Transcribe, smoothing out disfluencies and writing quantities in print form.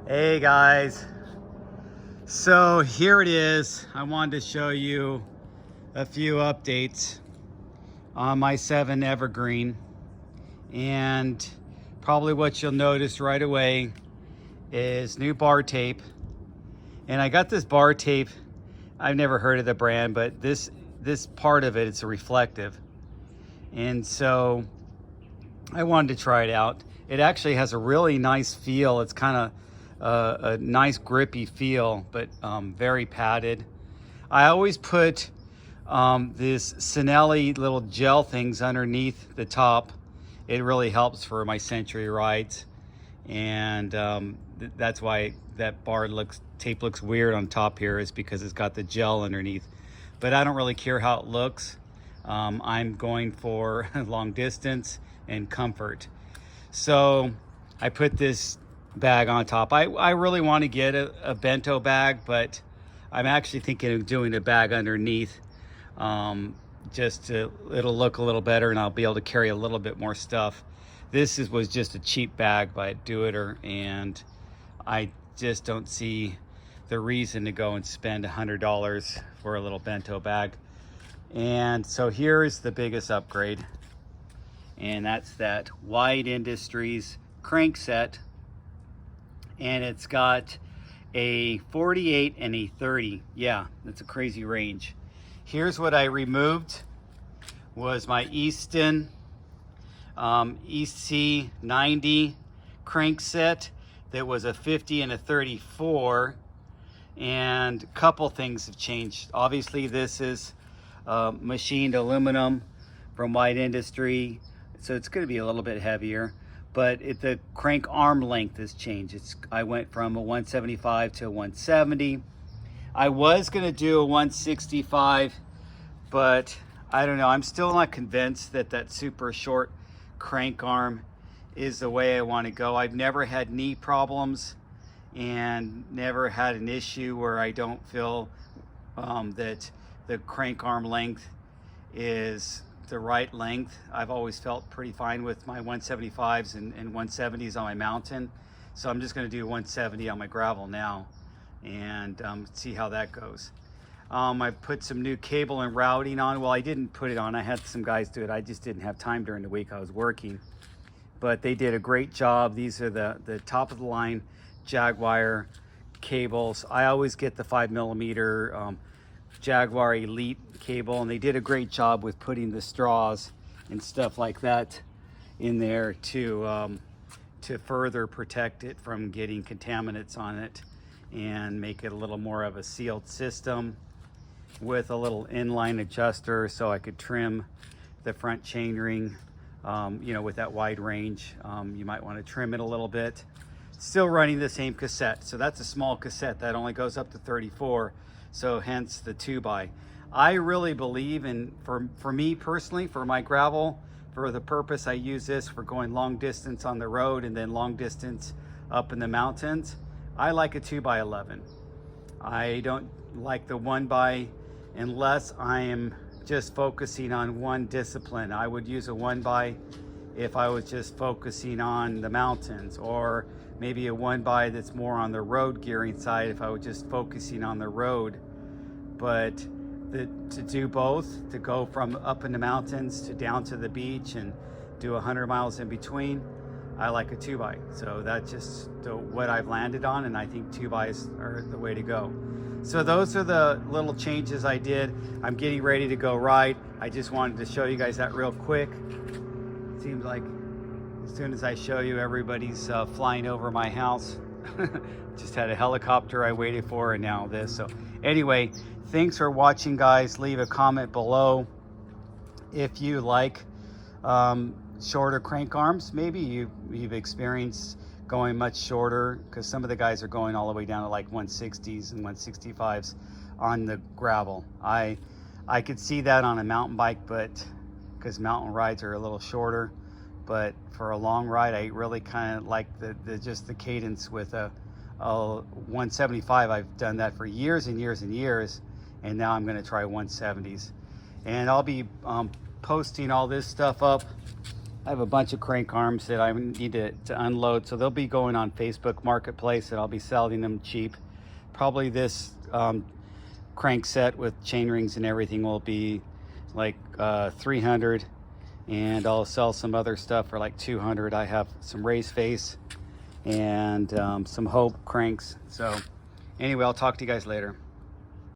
Hey guys, so here it is. I wanted to show you a few updates on my 7 Evergreen, and probably what you'll notice right away is new bar tape. And I got this bar tape, I've never heard of the brand, but this part of it's a reflective, and so I wanted to try it out. It actually has a really nice feel. It's kind of a nice grippy feel, but very padded. I always put this Sinelli little gel things underneath the top. It really helps for my Century rides, and that's why that tape looks weird on top here, is because it's got the gel underneath. But I don't really care how it looks. I'm going for long distance and comfort. So I put this bag on top. I really want to get a bento bag, but I'm actually thinking of doing a bag underneath, it'll look a little better and I'll be able to carry a little bit more stuff. This was just a cheap bag by a do-itter, and I just don't see the reason to go and spend $100 for a little bento bag. And so here's the biggest upgrade, and that's that Wide Industries Crankset, and it's got a 48 and a 30. Yeah, that's a crazy range. Here's what I removed: was my Easton EC90 crankset that was a 50 and a 34, and a couple things have changed. Obviously this is machined aluminum from Wide Industry, so it's going to be a little bit heavier, but the crank arm length has changed. I went from a 175 to a 170. I was going to do a 165, but I don't know. I'm still not convinced that super short crank arm is the way I want to go. I've never had knee problems and never had an issue where I don't feel that the crank arm length is the right length. I've always felt pretty fine with my 175s and 170s on my mountain. So I'm just going to do 170 on my gravel now, and see how that goes. I put some new cable and routing on. Well, I didn't put it on. I had some guys do it. I just didn't have time during the week. I was working. But they did a great job. These are the top of the line Jaguar cables. I always get the 5mm Jaguar Elite cable, and they did a great job with putting the straws and stuff like that in there to further protect it from getting contaminants on it and make it a little more of a sealed system, with a little inline adjuster so I could trim the front chainring. With that wide range, you might want to trim it a little bit. Still running the same cassette, so that's a small cassette that only goes up to 34, so hence the 2x. I really believe in, for me personally, for my gravel, for the purpose I use this for going long distance on the road and then long distance up in the mountains, I like a 2x11. I don't like the 1x unless I am just focusing on one discipline. I would use a 1x if I was just focusing on the mountains, or maybe a 1x that's more on the road gearing side if I was just focusing on the road. But to do both, to go from up in the mountains to down to the beach and do 100 miles in between, I like a 2x. So that's just what I've landed on, and I think 2xs are the way to go. So those are the little changes I did. I'm getting ready to go ride. I just wanted to show you guys that real quick. It seems like as soon as I show you, everybody's flying over my house. Just had a helicopter I waited for, and now this. So anyway, thanks for watching, guys. Leave a comment below if you like shorter crank arms. Maybe you've experienced going much shorter, because some of the guys are going all the way down to like 160s and 165s on the gravel. I could see that on a mountain bike, but because mountain rides are a little shorter, but for a long ride, I really kind of like just the cadence with a 175. I've done that for years and years and years, and now I'm going to try 170s. And I'll be posting all this stuff up I have a bunch of crank arms that I need to unload, so they'll be going on Facebook Marketplace, and I'll be selling them cheap. Probably this crank set with chain rings and everything will be like 300, and I'll sell some other stuff for like 200. I have some race face and some Hope cranks. So anyway, I'll talk to you guys later.